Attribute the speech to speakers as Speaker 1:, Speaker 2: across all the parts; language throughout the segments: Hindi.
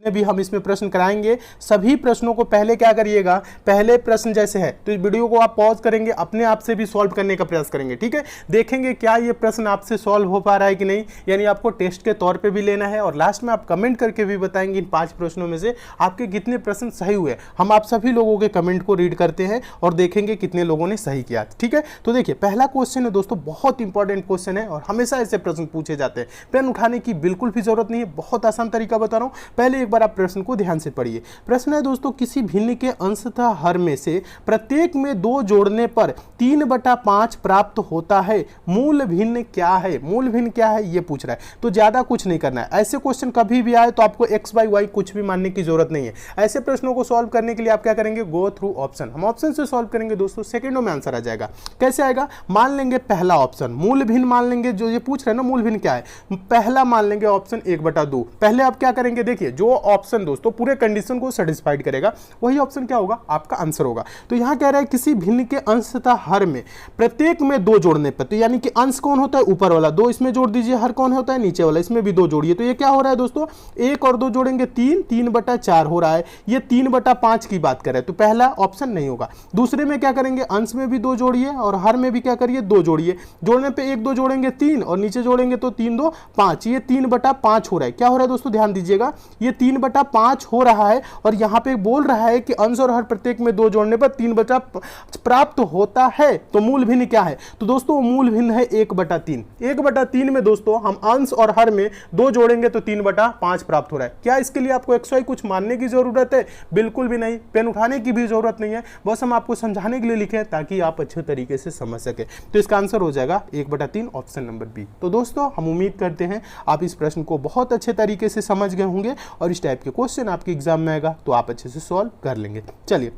Speaker 1: भी हम इसमें प्रश्न कराएंगे। सभी प्रश्नों को पहले क्या करिएगा, पहले प्रश्न जैसे है तो इस वीडियो को आप पॉज करेंगे, अपने आप से भी सॉल्व करने का प्रयास करेंगे, ठीक है। देखेंगे क्या ये प्रश्न आपसे सॉल्व हो पा रहा है कि नहीं, यानी आपको टेस्ट के तौर पे भी लेना है और लास्ट में आप कमेंट करके भी बताएंगे इन 5 प्रश्नों में से आपके कितने प्रश्न सही हुए। हम आप सभी लोगों के कमेंट को रीड करते हैं और देखेंगे कितने लोगों ने सही किया, ठीक है। तो देखिए पहला क्वेश्चन है दोस्तों, बहुत इंपॉर्टेंट क्वेश्चन है और हमेशा ऐसे प्रश्न पूछे जाते हैं। पेन उठाने की बिल्कुल भी जरूरत नहीं है, बहुत आसान तरीका बता रहा हूं। पहले एक बार आप प्रश्न को ध्यान से पढ़िए। प्रश्न है दोस्तों, किसी भिन्न के अंशतः हर में से प्रत्येक में 2 जोड़ने पर 3/5 प्राप्त होता है, मूल भिन्न क्या है। मूल भिन्न क्या है ये पूछ रहा है, तो ज्यादा कुछ नहीं करना है। ऐसे क्वेश्चन कभी भी आए तो आपको x/y कुछ भी मानने की जरूरत नहीं है। ऐसे प्रश्नों को सॉल्व करने के लिए आप क्या करेंगे, गो थ्रू ऑप्शन। हम ऑप्शन से सॉल्व करेंगे दोस्तों, सेकंडों में आंसर आ जाएगा। कैसे आएगा, मान लेंगे पहला ऑप्शन मूल भिन्न मान लेंगे, जो ये पूछ रहे हैं ना मूल भिन्न क्या है, पहला मान लेंगे ऑप्शन 1/2। पहले आप क्या करेंगे, देखिए जो ऑप्शन दोस्तों पूरे कंडीशन को सेटिस्फाइड करेगा वही ऑप्शन क्या होगा, आपका आंसर होगा। तो यहां कह रहा है किसी भिन्न के अंश तथा हर में प्रत्येक में 2 जोड़ने पर, तो यानी कि अंश कौन होता है, ऊपर वाला 2 इसमें जोड़ दीजिए, हर कौन होता है, नीचे वाला, इसमें भी 2 जोड़िए। तो ये क्या हो रहा है दोस्तों, 1 और 2 जोड़ेंगे 3, 3/4 हो रहा है। ये 3/5 की बात कर रहे हैं, तो पहला ऑप्शन नहीं होगा। दूसरे में क्या करेंगे, अंश में भी 2 जोड़िए और हर में भी क्या करिए 2 जोड़िए। जोड़ने पे 1 2 जोड़ेंगे 3 और नीचे जोड़ेंगे तो 3 2 5, ये 3/5 हो रहा है। क्या हो रहा है दोस्तों, ध्यान दीजिएगा, ये 3/5 हो रहा है और यहां पे बोल रहा है कि अंश और हर प्रत्येक में 2 जोड़ने पर 3/5 प्राप्त होता है। तो मूल भिन्न क्या है, तो दोस्तों मूल भिन्न है 1/3। 1/3 में दोस्तों हम अंश और हर में 2 जोड़ेंगे तो 3/5 प्राप्त हो रहा है। क्या इसके लिए आपको xy कुछ मानने की जरूरत है, बिल्कुल भी नहीं। पेन उठाने की भी जरूरत नहीं है, बस हम आपको समझाने के लिए लिखे हैं ताकि आप अच्छे तरीके से समझ सके। तो इसका आंसर हो जाएगा 1/3, ऑप्शन नंबर बी। तो दोस्तों हम उम्मीद करते हैं आप इस प्रश्न को बहुत अच्छे तरीके से समझ गए होंगे और इस टाइप के क्वेश्चन आपके एग्जाम में आएगा तो आप अच्छे से सॉल्व कर लेंगे। चलिए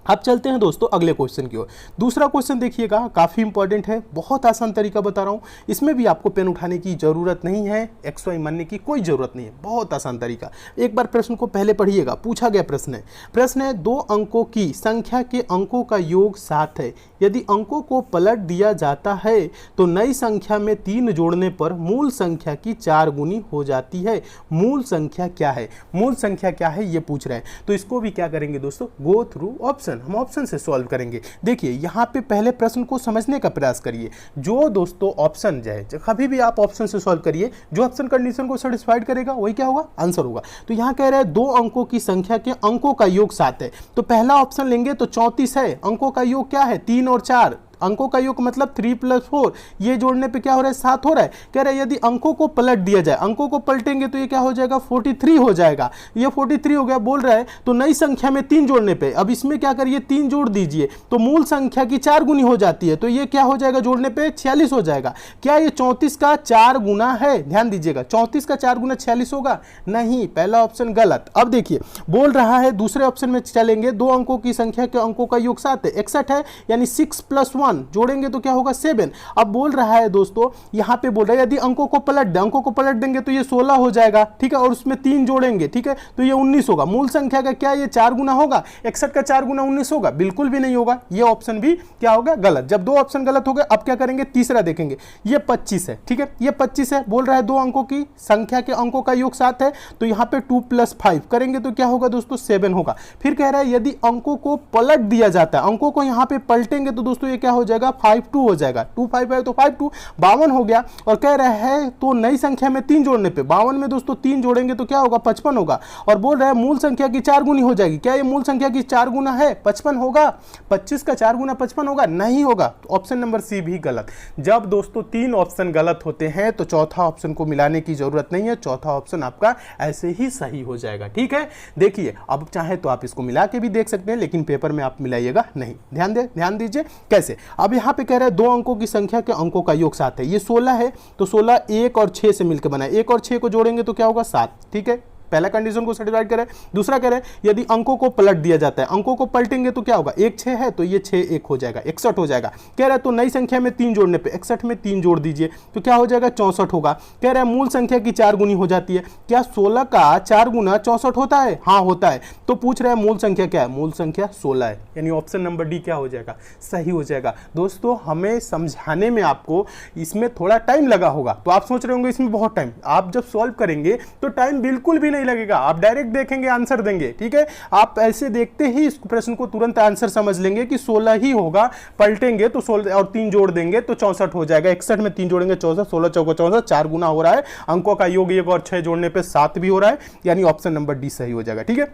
Speaker 1: अब चलते हैं दोस्तों अगले क्वेश्चन की ओर। दूसरा क्वेश्चन देखिएगा, काफी इंपॉर्टेंट है, बहुत आसान तरीका बता रहा हूं। इसमें भी आपको पेन उठाने की जरूरत नहीं है, xy मानने की कोई जरूरत नहीं है, बहुत आसान तरीका। एक बार प्रश्न को पहले पढ़िएगा। पूछा गया प्रश्न है 2 अंकों की संख्या के अंकों का योग 7 है। यदि अंकों को पलट दिया जाता है तो नई संख्या में 3 जोड़ने पर मूल संख्या की 4 गुनी हो जाती है। मूल संख्या क्या है, मूल संख्या क्या है ये पूछ रहे हैं। तो इसको भी क्या करेंगे दोस्तों, गो थ्रू ऑप्शन। हम ऑप्शन से सॉल्व करेंगे। देखिए यहां पे पहले प्रश्न को समझने का प्रयास करिए। जो दोस्तों ऑप्शन जो है, कभी भी आप ऑप्शन से सॉल्व करिए, जो ऑप्शन कंडीशन को सेटिस्फाइड करेगा वही क्या होगा, आंसर होगा। तो यहां कह रहे हैं 2 अंकों की संख्या के अंकों का योग 7 है। तो पहला ऑप्शन लेंगे तो 34 है। अंकों का योग क्या है, 3 और 4, अंकों का योग मतलब 3 + 4, ये जोड़ने पे क्या हो रहा है, 7 हो रहा है। कह रहे हैं यदि अंकों को पलट दिया जाए, अंकों को पलटेंगे तो ये क्या हो जाएगा, 43 हो जाएगा। ये 43 हो गया, बोल रहा है तो नई संख्या में 3 जोड़ने पे, अब इसमें क्या करिए 3 जोड़ दीजिए तो मूल संख्या की 4 गुनी हो जाती है। तो ये क्या हो जाएगा, जोड़ने पे 46 हो जाएगा। क्या ये 34 का 4 गुना है, ध्यान दीजिएगा, 34 का 4 गुना 46 होगा, नहीं, पहला ऑप्शन गलत। अब देखिए बोल रहा है दूसरे ऑप्शन में चलेंगे, 2 अंकों की संख्या के अंकों का योग 7 है, 61 है, यानी 6 + 1 जोड़ेंगे तो क्या होगा 7। अब बोल रहा है दोस्तों, यहां पे बोल रहा है यदि अंकों को पलट दें, अंकों को पलट देंगे तो ये 16 हो जाएगा, ठीक है, और उसमें 3 जोड़ेंगे, ठीक है, तो ये 19 होगा। मूल संख्या का क्या ये 4 गुना होगा, 61 का 4 गुना 19 होगा, बिल्कुल भी नहीं होगा। ये ऑप्शन भी क्या होगा, गलत। जब 2 ऑप्शन गलत हो गए, अब क्या करेंगे, तीसरा देखेंगे। ये 25 है, ठीक है, ये 25 है, बोल रहा है 2 अंकों की संख्या के अंकों का योग 7 है, तो यहां पे 2 + 5 करेंगे तो क्या होगा दोस्तों, 7 होगा। फिर कह रहा है यदि अंकों को पलट दिया जाता है, अंकों को यहां पे पलटेंगे तो दोस्तों ये क्या हो जाएगा, 52 हो जाएगा। 2 5 है तो 52, 52 हो गया। और कह रहा है तो नई संख्या में 3 जोड़ने पे, 52 में दोस्तों 3 जोड़ेंगे तो क्या होगा, 55 होगा। और बोल रहा है मूल संख्या की 4 गुनी हो जाएगी। क्या ये मूल संख्या की 4 गुना है, 55 होगा। 25 का 4 गुना 55 होगा, नहीं होगा। तो ऑप्शन नंबर सी भी गलत। जब दोस्तों 3 ऑप्शन गलत होते हैं तो चौथा ऑप्शन को मिलाने की जरूरत नहीं है, चौथा ऑप्शन आपका ऐसे ही सही हो जाएगा, ठीक है। देखिए अब चाहे तो आप इसको मिला के भी देख सकते हैं, लेकिन पेपर में आप मिलाइएगा नहीं। ध्यान दीजिए कैसे। अब यहां पे कह रहा है 2 अंकों की संख्या के अंकों का योग 7 है, ये 16 है, तो 16 1 और 6 से मिलकर बना है, 1 और 6 को जोड़ेंगे तो क्या होगा 7, ठीक है। पहला कंडीशन को सेटिस्फाइड करें। दूसरा कह रहे हैं यदि अंकों को पलट दिया जाता है, अंकों को पलटेंगे तो क्या होगा, 1 6 है तो ये 6 1 हो जाएगा, 61 हो जाएगा। कह रहा है तो नई संख्या में 3 जोड़ने पे 61 में 3 जोड़ दीजिए तो क्या हो जाएगा, 64 होगा। कह रहा है मूल संख्या की 4 गुनी हो जाती है। क्या 16 का 4 गुना 64 होता है, हाँ होता है। तो पूछ रहा है मूल संख्या क्या है, मूल संख्या 16 है, यानी ऑप्शन नंबर डी क्या हो जाएगा, सही हो जाएगा। दोस्तों हमें समझाने में आपको इसमें थोड़ा टाइम लगा होगा, तो आप सोच रहे होंगे इसमें बहुत टाइम, आप जब सॉल्व करेंगे तो टाइम बिल्कुल भी नहीं लगेगा, आप डायरेक्ट देखेंगे आंसर देंगे, ठीक है। आप ऐसे देखते ही इस प्रश्न को तुरंत आंसर समझ लेंगे कि 16 ही होगा, पलटेंगे तो 16 और 3 जोड़ देंगे तो 64 हो जाएगा। 61 में 3 जोड़ेंगे 64, 16 चौको 64, 4 गुना हो रहा है, अंकों का योग 1 और 6 जोड़ने पे 7 भी हो रहा है, यानी ऑप्शन नंबर डी सही हो जाएगा, ठीक है।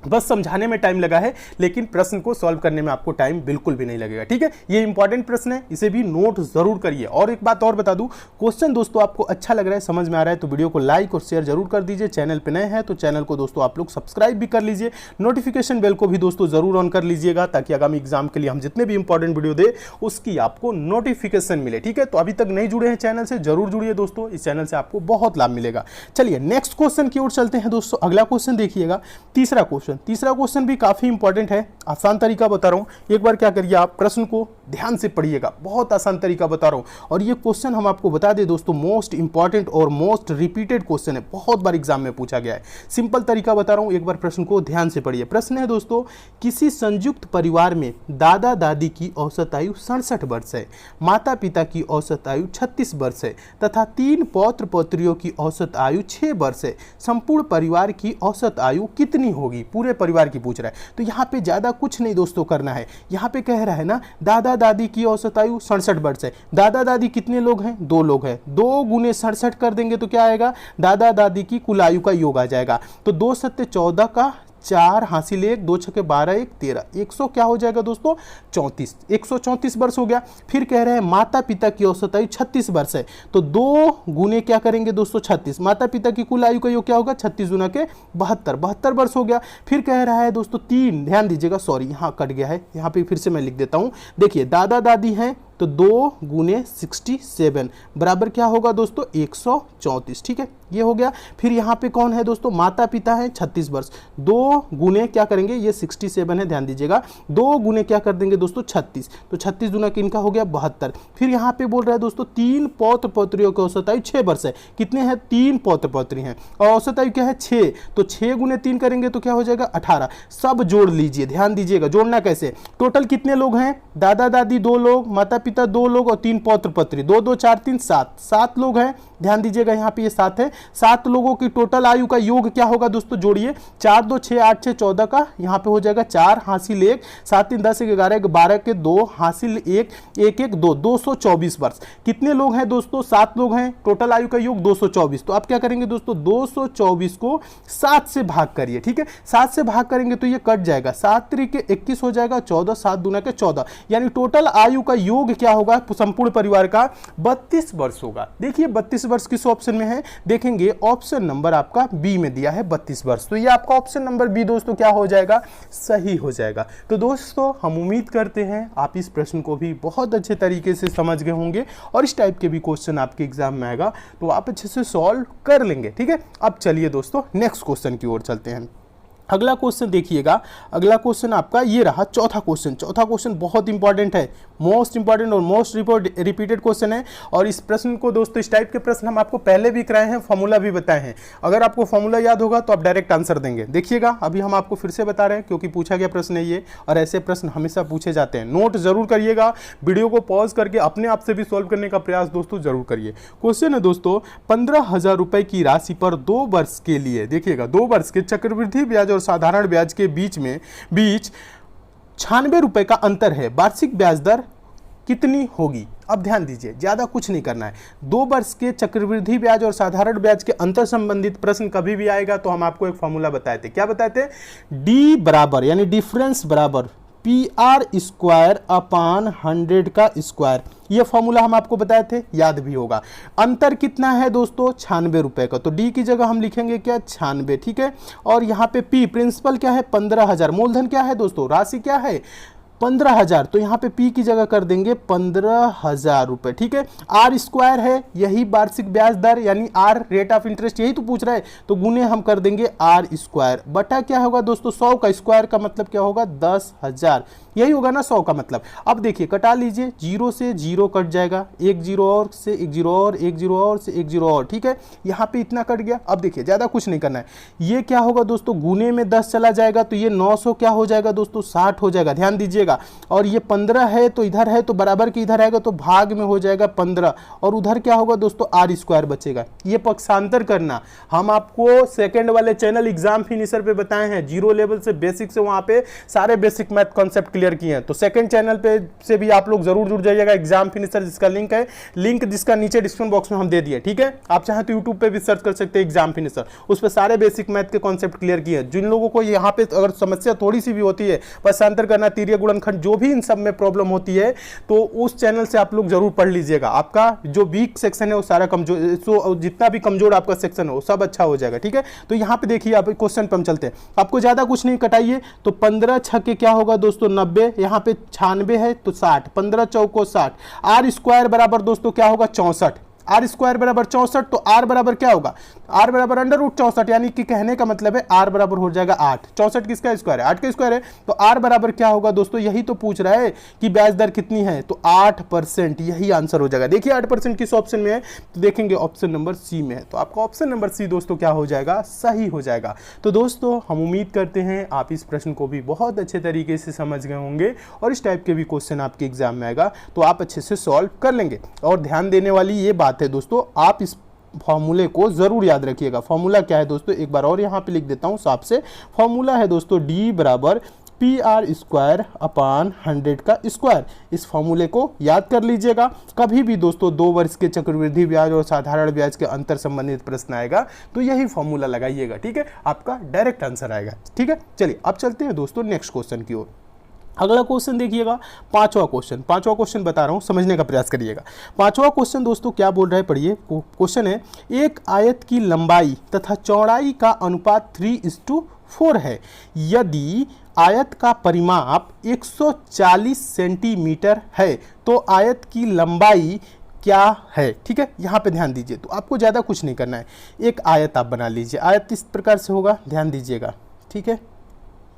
Speaker 1: बस समझाने में टाइम लगा है, लेकिन प्रश्न को सॉल्व करने में आपको टाइम बिल्कुल भी नहीं लगेगा, ठीक है। ये इंपॉर्टेंट प्रश्न है, इसे भी नोट जरूर करिए। और एक बात और बता दूं, क्वेश्चन दोस्तों आपको अच्छा लग रहा है, समझ में आ रहा है तो वीडियो को लाइक और शेयर जरूर कर दीजिए। चैनल पे नए हैं तो चैनल को दोस्तों आप लोग सब्सक्राइब भी कर लीजिए, नोटिफिकेशन बेल को भी दोस्तों जरूर ऑन कर लीजिएगा, ताकि आगामी एग्जाम के लिए हम जितने भी इंपॉर्टेंट वीडियो दे उसकी आपको नोटिफिकेशन मिले, ठीक है। तो अभी तक नहीं जुड़े हैं चैनल से, जरूर जुड़िए दोस्तों, इस चैनल से आपको बहुत लाभ मिलेगा। चलिए नेक्स्ट क्वेश्चन की ओर चलते हैं दोस्तों। अगला क्वेश्चन देखिएगा, तीसरा क्वेश्चन भी काफी इंपॉर्टेंट है। आसान तरीका बता रहा हूं, एक बार क्या करिए आप प्रश्न को ध्यान से पढ़िएगा, बहुत आसान तरीका बता रहा हूं। और ये क्वेश्चन हम आपको बता दें दोस्तों, मोस्ट इंपॉर्टेंट और मोस्ट रिपीटेड क्वेश्चन है, बहुत बार एग्जाम में पूछा गया है। सिंपल तरीका बता रहा हूं, एक बार प्रश्न को ध्यान से पढ़िए। प्रश्न है दोस्तों, किसी संयुक्त परिवार में दादा दादी की औसत आयु 67 वर्ष है, माता पिता की औसत आयु 36 वर्ष है तथा 3 पौत्र पौत्रियों की औसत आयु 6 वर्ष है। संपूर्ण परिवार की औसत आयु कितनी होगी? पूरे परिवार की पूछ रहा है। तो यहां पे ज्यादा कुछ नहीं दोस्तों करना है। यहां पे कह रहा है ना, दादा दादी की औसत आयु 67 वर्ष है। दादा दादी कितने लोग हैं? 2 लोग हैं। 2 गुने 67 कर देंगे तो क्या आएगा? दादा दादी की कुल आयु का योग आ जाएगा। तो 2 सत्ते 14 का 4 हासिल 1, 2 छके 12, 1 13, 100 क्या हो जाएगा दोस्तों? 34, 134 वर्ष हो गया। फिर कह रहे हैं माता पिता की औसत आयु 36 वर्ष है, तो 2 गुने क्या करेंगे दोस्तों? 36। माता पिता की कुल आयु का योग क्या होगा? 36 गुना के 72, 72 वर्ष हो गया। फिर कह रहा है दोस्तों 3, ध्यान दीजिएगा, सॉरी यहाँ कट गया है, यहाँ पे फिर से मैं लिख देता हूँ। देखिए दादा दादी हैं तो 2 गुने 67 बराबर क्या होगा दोस्तों? 134, ठीक है, ये हो गया। फिर यहाँ पे कौन है दोस्तों? माता पिता है 36 वर्ष, 2 गुने क्या करेंगे? ये 67 है, ध्यान दीजिएगा, 2 गुने क्या कर देंगे दोस्तों? 36, तो 36 गुना किनका हो गया? 72। फिर यहाँ पे बोल रहा है दोस्तों 3 पौत्र पौत्रियों की औसत आयु 6 वर्ष है। कितने हैं? 3 पौत्र पौत्री हैं और औसत आयु क्या है? 6, तो 6 गुने 3 करेंगे तो क्या हो जाएगा? 18। सब जोड़ लीजिए, ध्यान दीजिएगा, जोड़ना कैसे? टोटल कितने लोग हैं? दादा दादी 2 लोग, माता पिता 2 लोग और 3 पौत्र पौत्री, 2 2 4 3 7, 7 लोग हैं। ध्यान दीजिएगा यहाँ पे ये 7 है। 7 लोगों की टोटल आयु का योग क्या होगा दोस्तों? जोड़िए, 4 2 6 8 6 14 का यहाँ पे हो जाएगा 4 हासिल 1, 7 3 10 1 11 12 के 2 हासिल 1 1 1 2, 224 वर्ष। कितने लोग हैं दोस्तों? 7 लोग हैं। टोटल आयु का योग 224। तो आप क्या करेंगे दोस्तों? 224 को 7 से भाग करिए, ठीक है। 7 से भाग करेंगे तो ये कट जाएगा, 7 3 के 21 हो जाएगा, 14 7 दूना के 14, यानी टोटल आयु का योग क्या होगा संपूर्ण परिवार का? 32 वर्ष होगा। देखिए 32 वर्ष किस ऑप्शन में है? देखेंगे ऑप्शन नंबर आपका बी में दिया है 32 वर्ष, तो ये आपका ऑप्शन नंबर बी दोस्तों क्या हो जाएगा? सही हो जाएगा। तो दोस्तों हम उम्मीद करते हैं आप इस प्रश्न को भी बहुत अच्छे तरीके से समझ गए होंगे और इस टाइप के भी क्वेश्चन आपके एग्जाम में आएगा तो आप अच्छे से सॉल्व कर लेंगे, ठीक है। अब चलिए दोस्तों नेक्स्ट क्वेश्चन की ओर चलते हैं। अगला क्वेश्चन देखिएगा, अगला क्वेश्चन आपका ये रहा, चौथा क्वेश्चन। चौथा क्वेश्चन बहुत इंपॉर्टेंट है, मोस्ट इंपॉर्टेंट और मोस्ट रिपीटेड क्वेश्चन है। और इस प्रश्न को दोस्तों, इस टाइप के प्रश्न हम आपको पहले भी कराए हैं, फॉर्मूला भी बताए हैं। अगर आपको फॉर्मूला याद होगा तो आप डायरेक्ट आंसर देंगे। देखिएगा अभी हम आपको फिर से बता रहे हैं क्योंकि पूछा गया प्रश्न है ये, और ऐसे प्रश्न हमेशा पूछे जाते हैं। नोट जरूर करिएगा, वीडियो को पॉज करके अपने आप से भी सॉल्व करने का प्रयास दोस्तों जरूर करिए। क्वेश्चन है दोस्तों, 15,000 रुपए की राशि पर 2 वर्ष के लिए, देखिएगा 2 वर्ष के चक्रवृद्धि ब्याज और साधारण ब्याज के बीच 96 रुपए का अंतर है, वार्षिक ब्याज दर कितनी होगी? अब ध्यान दीजिए, ज्यादा कुछ नहीं करना है। 2 वर्ष के चक्रवृद्धि ब्याज और साधारण ब्याज के अंतर संबंधित प्रश्न कभी भी आएगा तो हम आपको एक फॉर्मूला बताए थे। क्या बताए थे? डी बराबर यानी डिफरेंस बराबर PR² अपान 100 का स्क्वायर, ये फॉर्मूला हम आपको बताए थे, याद भी होगा। अंतर कितना है दोस्तों? 96 रुपए का, तो डी की जगह हम लिखेंगे क्या? 96, ठीक है। और यहाँ पे P प्रिंसिपल क्या है? 15,000। मूलधन क्या है दोस्तों? राशि क्या है? 15,000, तो यहाँ पे P की जगह कर देंगे 15,000 रुपए, ठीक है। R² है, यही वार्षिक ब्याज दर यानी R रेट ऑफ इंटरेस्ट, यही तो पूछ रहा है, तो गुने हम कर देंगे R² बटा क्या होगा दोस्तों? 100 का स्क्वायर का मतलब क्या होगा? 10,000, यही होगा ना 100 का मतलब। अब देखिए कटा लीजिए, 0 से 0 कट जाएगा, 1 0 और से 1 0 और 1 0 और से 1 0 और, ठीक है। यहाँ पे इतना कट गया। अब देखिए ज्यादा कुछ नहीं करना है, ये क्या होगा दोस्तों? गुने में 10 चला जाएगा तो ये 900 क्या हो जाएगा दोस्तों? 60 हो जाएगा। ध्यान दीजिएगा, लीजिएगा, और ये 15 है तो इधर है तो बराबर के इधर आएगा तो भाग में हो जाएगा 15, और उधर क्या होगा दोस्तों आर स्क्वायर बचेगा। ये पक्षांतर करना हम आपको सेकंड वाले चैनल एग्जाम फिनिशर पे बताए हैं, जीरो लेवल से बेसिक से वहां पे सारे बेसिक मैथ कॉन्सेप्ट क्लियर किए हैं। तो सेकंड चैनल पे से भी आप लोग जरूर जुड़ जाइएगा, एग्जाम फिनिशर जिसका लिंक जिसका नीचे डिस्क्रिप्शन बॉक्स में हम दे दिए, ठीक है। आप चाहे तो यूट्यूब पे भी सर्च कर सकते हैं एग्जाम फिनिशर, उस पर सारे बेसिक मैथ के कॉन्सेप्ट क्लियर किए। जिन लोगों को यहाँ पे अगर समस्या थोड़ी सी भी होती है, पक्षांतर करना, तीर्य गुणनखंड, जो भी इन सब में प्रॉब्लम होती है, तो उस चैनल से आप लोग जरूर पढ़ लीजिएगा। आपका जो वीक सेक्शन है वो सारा कमजोर, तो जितना भी कमजोर आपका सेक्शन है वो सब अच्छा हो जाएगा, ठीक है। तो यहाँ पे देखिए, आप क्वेश्चन पे हम चलते हैं, आपको ज्यादा कुछ नहीं कटाइए। तो 15 छक्के क्या होगा दोस्तों 90, यहाँ पे 96 है तो 60, 15 चौको 60, आर स्क्वायर बराबर दोस्तों क्या होगा 64, आर स्क्वायर बराबर 64, तो आर बराबर क्या होगा, आर बराबर अंडर रूट 64, यानी कि कहने का मतलब है आर बराबर हो जाएगा 8। 64 किसका स्क्वायर है, 8 का स्क्वायर है, तो आर बराबर क्या होगा दोस्तों, यही तो पूछ रहा है कि ब्याज दर कितनी है, तो 8%, यही आंसर हो जाएगा। देखिए 8% किस ऑप्शन में है, तो देखेंगे ऑप्शन नंबर सी में है, तो आपका ऑप्शन नंबर सी दोस्तों क्या हो जाएगा, सही हो जाएगा। तो दोस्तों हम उम्मीद करते हैं आप इस प्रश्न को भी बहुत अच्छे तरीके से समझ गए होंगे, और इस टाइप के भी क्वेश्चन आपके एग्जाम में आएगा तो आप अच्छे से सॉल्व कर लेंगे। और ध्यान देने वाली ये बात है दोस्तों, आप इस फॉर्मूले को जरूर याद रखिएगा। फॉर्मूला क्या है दोस्तों, एक बार और यहाँ पे लिख देता हूँ साफ से। फॉर्मूला है दोस्तों डी बराबर पी आर स्क्वायर अपान 100 का स्क्वायर। इस फॉर्मूले को याद कर लीजिएगा। कभी भी दोस्तों 2 वर्ष के चक्रवृद्धि ब्याज और साधारण ब्याज के अंतर संबंधित प्रश्न आएगा तो यही फॉर्मूला लगाइएगा, ठीक है, आपका डायरेक्ट आंसर आएगा, ठीक है। चलिए अब चलते हैं दोस्तों नेक्स्ट क्वेश्चन की ओर। अगला क्वेश्चन देखिएगा, पांचवा क्वेश्चन बता रहा हूं, समझने का प्रयास करिएगा। पांचवा क्वेश्चन दोस्तों क्या बोल रहा है, पढ़िए। क्वेश्चन है, एक आयत की लंबाई तथा चौड़ाई का अनुपात 3:4 है। यदि आयत का परिमाप 140 सेंटीमीटर है तो आयत की लंबाई क्या है, ठीक है। यहाँ पे ध्यान दीजिए, तो आपको ज़्यादा कुछ नहीं करना है, एक आयत आप बना लीजिए। आयत इस प्रकार से होगा, ध्यान दीजिएगा, ठीक है,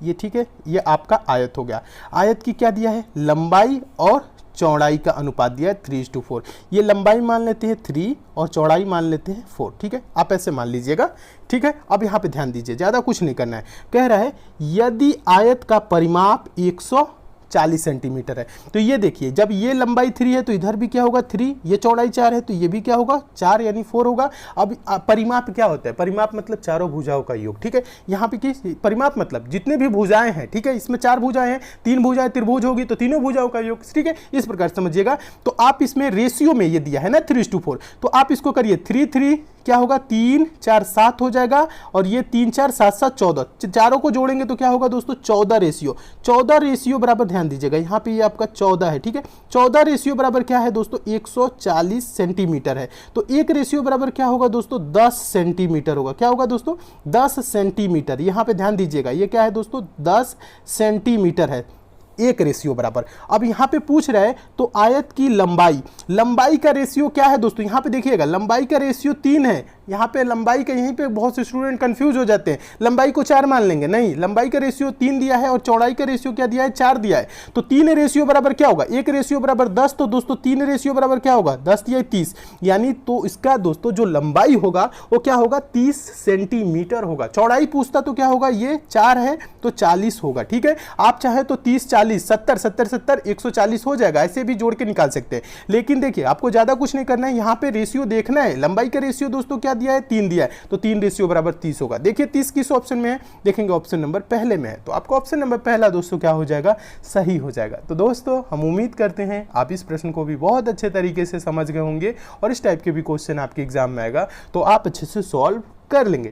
Speaker 1: ये ठीक है, ये आपका आयत हो गया। आयत की क्या दिया है, लंबाई और चौड़ाई का अनुपात दिया है 3:4। ये लंबाई मान लेते हैं 3 और चौड़ाई मान लेते हैं 4, ठीक है, आप ऐसे मान लीजिएगा, ठीक है। अब यहाँ पे ध्यान दीजिए, ज़्यादा कुछ नहीं करना है। कह रहा है यदि आयत का परिमाप 140 सेंटीमीटर है, तो ये देखिए जब ये लंबाई 3 है तो इधर भी क्या होगा 3, ये चौड़ाई 4 है तो ये भी क्या होगा 4 यानी 4 होगा। अब परिमाप क्या होता है, परिमाप मतलब चारों भुजाओं का योग, ठीक है। यहाँ पे किस परिमाप मतलब जितने भी भुजाएं हैं, ठीक है, इसमें 4 भुजाएं हैं, 3 भुजाएं त्रिभुज होगी तो तीनों भुजाओं का योग, ठीक है, इस प्रकार समझिएगा। तो आप इसमें रेशियो में ये दिया है ना 3:4, तो आप इसको करिए 3 क्या होगा 3 4 7 हो जाएगा, और ये 3 4 7 7 14, चारों को जोड़ेंगे तो क्या होगा दोस्तों 14 रेशियो। 14 रेशियो बराबर, ध्यान दीजिएगा यहाँ पे ये आपका 14 है, ठीक है। 14 रेशियो बराबर क्या है दोस्तों 140 सेंटीमीटर है, तो एक रेशियो बराबर क्या होगा दोस्तों 10 सेंटीमीटर होगा। क्या होगा दोस्तों 10 सेंटीमीटर, यहाँ पे ध्यान दीजिएगा, ये क्या है दोस्तों 10 सेंटीमीटर है, एक रेशियो बराबर। अब यहाँ पे पूछ रहा है तो आयत की लंबाई का रेशियो क्या है दोस्तों, यहाँ पे देखिएगा लंबाई का रेशियो 3 है। यहाँ पे लंबाई का, यहीं पे बहुत से स्टूडेंट कंफ्यूज हो जाते हैं, लंबाई को 4 मान लेंगे, नहीं, लंबाई का रेशियो 3 दिया है और चौड़ाई का रेशियो क्या दिया है 4 दिया है। तो 3 रेशियो बराबर क्या होगा, एक रेशियो बराबर 10, तो दोस्तों 3 रेशियो बराबर क्या होगा 10 या 30, यानी तो इसका दोस्तों जो लंबाई होगा वो क्या होगा 30 सेंटीमीटर होगा। चौड़ाई पूछता तो क्या होगा, ये 4 है तो 40 होगा, ठीक है। आप चाहे तो 30 40 70 70 70 140 हो जाएगा, ऐसे भी जोड़ के निकाल सकते हैं। लेकिन देखिए आपको ज्यादा कुछ नहीं करना है, यहाँ पे रेशियो देखना है। लंबाई का रेशियो दोस्तों क्या दिया है 3 दिया है, तो 3 रेशियो बराबर 30 होगा। देखिए 30 किस ऑप्शन में है, देखेंगे ऑप्शन नंबर पहले में है, तो आपका ऑप्शन नंबर पहला दोस्तों क्या हो जाएगा, सही हो जाएगा। तो दोस्तों हम उम्मीद करते हैं आप इस प्रश्न को भी बहुत अच्छे तरीके से समझ गए होंगे, और इस टाइप के भी क्वेश्चन आपके एग्जाम में आएगा तो आप अच्छे से सॉल्व कर लेंगे।